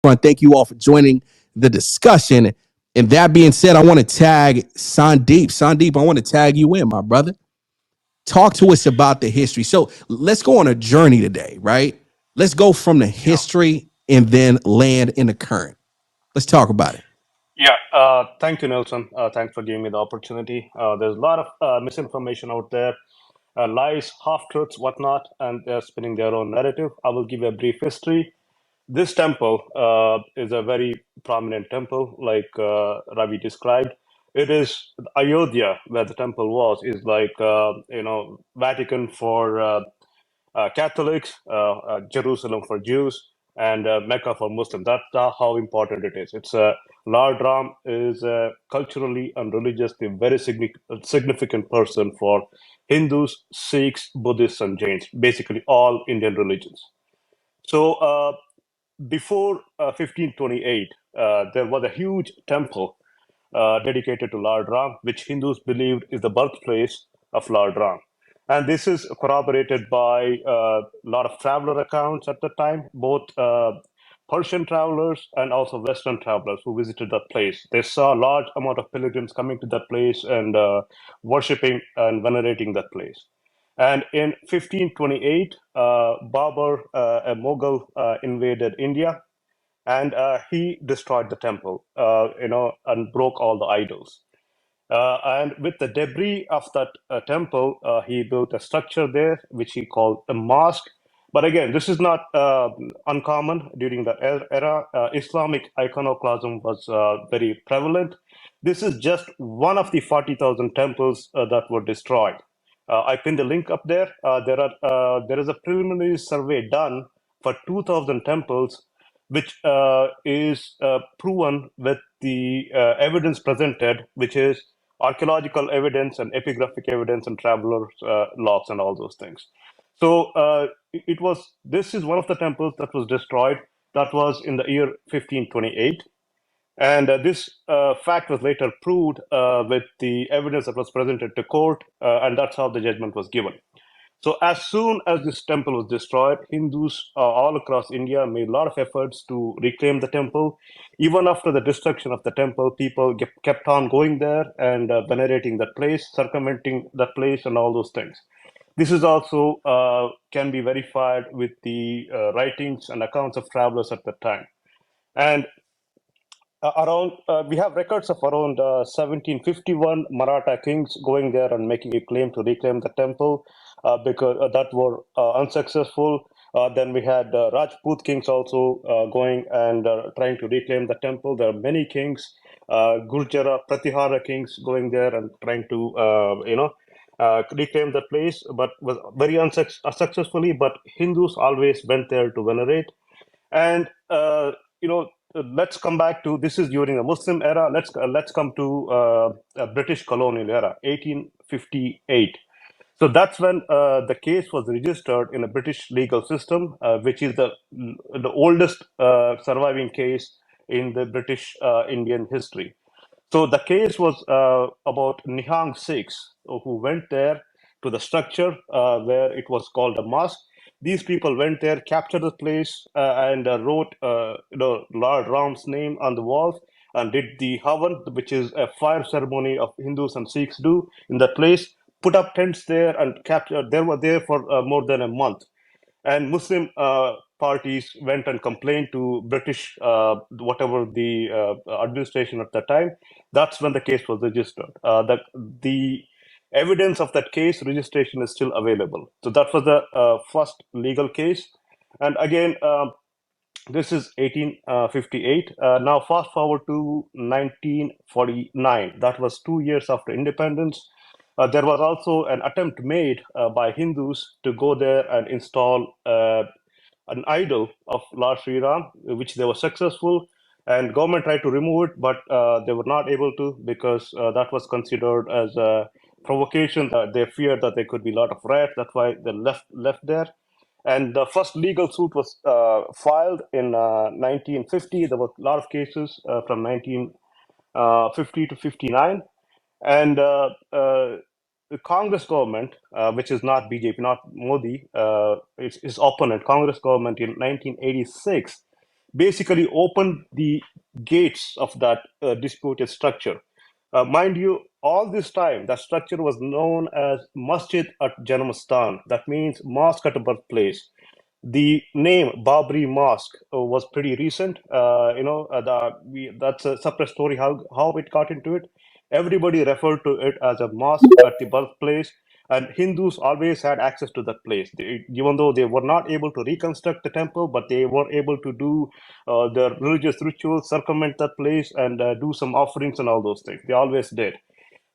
front. Thank you all for joining the discussion. And that being said, I want to tag Sandeep. Sandeep, I want to tag you in, my brother. Talk to us about the history. So let's go on a journey today, right? Let's go from the Yeah. history and then land in the current. Let's talk about it. Yeah. Thank you, Nelson. Thanks for giving me the opportunity. There's a lot of misinformation out there, lies, half truths, whatnot, and they're spinning their own narrative. I will give a brief history. This temple is a very prominent temple, like Ravi described. It is Ayodhya, where the temple was, is like Vatican for Catholics, Jerusalem for Jews, and Mecca for Muslims. That's how important it is. It's Lord Ram is culturally and religiously very significant person for Hindus, Sikhs, Buddhists, and Jains, basically all Indian religions. So before 1528, there was a huge temple dedicated to Lord Ram, which Hindus believed is the birthplace of Lord Ram. And this is corroborated by a lot of traveler accounts at the time, both Persian travelers and also Western travelers who visited that place. They saw a large amount of pilgrims coming to that place and worshipping and venerating that place. And in 1528, Babur, a Mughal, invaded India, and he destroyed the temple, and broke all the idols. And with the debris of that temple, he built a structure there, which he called a mosque. But again, this is not uncommon during the era. Islamic iconoclasm was very prevalent. This is just one of the 40,000 temples that were destroyed. I pinned a link up there. There is a preliminary survey done for 2,000 temples, which is proven with the evidence presented, which is archaeological evidence and epigraphic evidence and travelers' logs and all those things. So it was. This is one of the temples that was destroyed. That was in the year 1528. And this fact was later proved with the evidence that was presented to court, and that's how the judgment was given. So as soon as this temple was destroyed, Hindus all across India made a lot of efforts to reclaim the temple. Even after the destruction of the temple, people kept on going there and venerating that place, circumventing that place, and all those things. This is also can be verified with the writings and accounts of travelers at that time. And around we have records of around 1751 Maratha kings going there and making a claim to reclaim the temple, because that were unsuccessful. Then we had Rajput kings also going and trying to reclaim the temple. There are many kings, Gurjara, Pratihara kings going there and trying to reclaim the place, but was very unsuccessfully. But Hindus always went there to venerate. And let's come back to, this is during the Muslim era. Let's come to British colonial era, 1858. So that's when the case was registered in a British legal system, which is the oldest surviving case in the British Indian history. So the case was about Nihang Sikhs who went there to the structure where it was called a mosque. These people went there, captured the place, and wrote Lord Ram's name on the walls and did the Havan, which is a fire ceremony of Hindus and Sikhs do in that place. Put up tents there and captured. They were there for more than a month, and Muslim parties went and complained to British, whatever the administration at that time. That's when the case was registered. The evidence of that case registration is still available. So that was the first legal case. And again, this is 1858. Now, fast forward to 1949. That was 2 years after independence. There was also an attempt made by Hindus to go there and install an idol of Lord Sri Ram, which they were successful. And government tried to remove it, but they were not able to, because that was considered as a provocation. They feared that there could be a lot of riots. That's why they left there. And the first legal suit was filed in 1950. There were a lot of cases from 1950 to 59. And the Congress government, which is not BJP, not Modi, its opponent, Congress government in 1986, basically opened the gates of that disputed structure. Mind you, all this time, that structure was known as Masjid at Janmastan. That means mosque at a birthplace. The name Babri Mosque was pretty recent. That's a separate story how it got into it. Everybody referred to it as a mosque at the birthplace, and Hindus always had access to that place. Even though they were not able to reconstruct the temple, but they were able to do their religious rituals, circumvent that place, and do some offerings and all those things. They always did.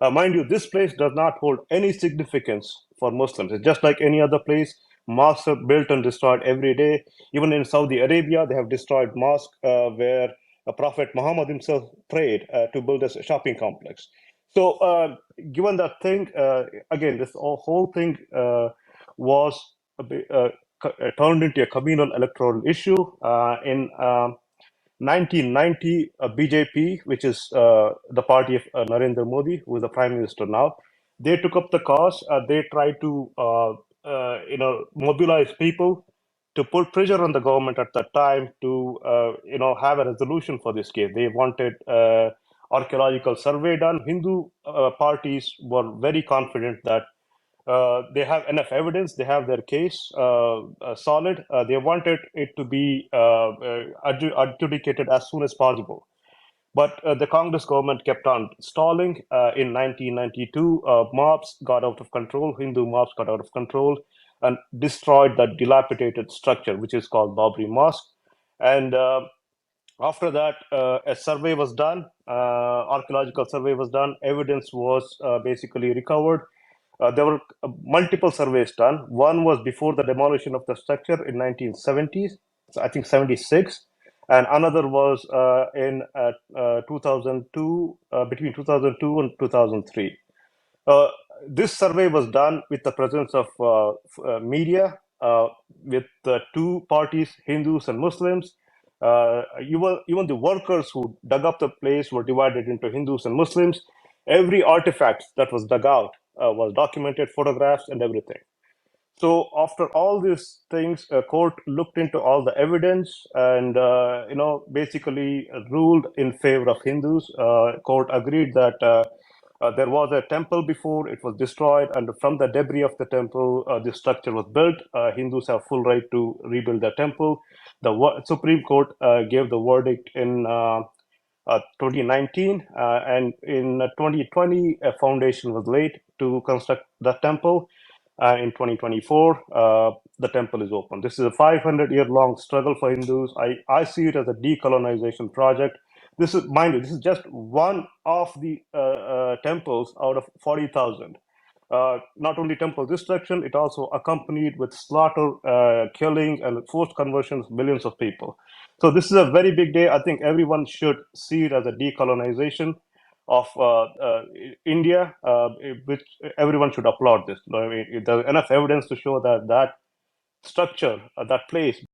Mind you, this place does not hold any significance for Muslims. It's just like any other place. Mosques are built and destroyed every day. Even in Saudi Arabia, they have destroyed mosques where Prophet Muhammad himself prayed to build a shopping complex. So, given that thing, again, this whole thing was turned into a communal electoral issue in 1990, BJP, which is the party of Narendra Modi, who is the prime minister now, they took up the cause. They tried to, mobilize people to put pressure on the government at that time to, have a resolution for this case. They wanted archaeological survey done. Hindu parties were very confident that they have enough evidence, they have their case solid. They wanted it to be adjudicated as soon as possible. But the Congress government kept on stalling. In 1992, mobs got out of control, Hindu mobs got out of control and destroyed that dilapidated structure, which is called Babri Mosque. And after that, a survey was done, archaeological survey was done, evidence was basically recovered. There were multiple surveys done. One was before the demolition of the structure in 1970s, so I think 76, and another was in 2002, between 2002 and 2003. This survey was done with the presence of media, with two parties, Hindus and Muslims. Even the workers who dug up the place were divided into Hindus and Muslims. Every artifact that was dug out was documented, photographs, and everything. So after all these things, a court looked into all the evidence and basically ruled in favor of Hindus. Court agreed that there was a temple before it was destroyed, and from the debris of the temple, this structure was built. Hindus have full right to rebuild the temple. The Supreme Court gave the verdict in 2019, and in 2020, a foundation was laid to construct the temple. In 2024, the temple is open. This is a 500-year-long struggle for Hindus. I see it as a decolonization project. This is, mind you, this is just one of the temples out of 40,000. Not only temple destruction, it also accompanied with slaughter, killing, and forced conversions, millions of people. So this is a very big day. I think everyone should see it as a decolonization of India, which everyone should applaud this. I mean, there's enough evidence to show that that structure, that place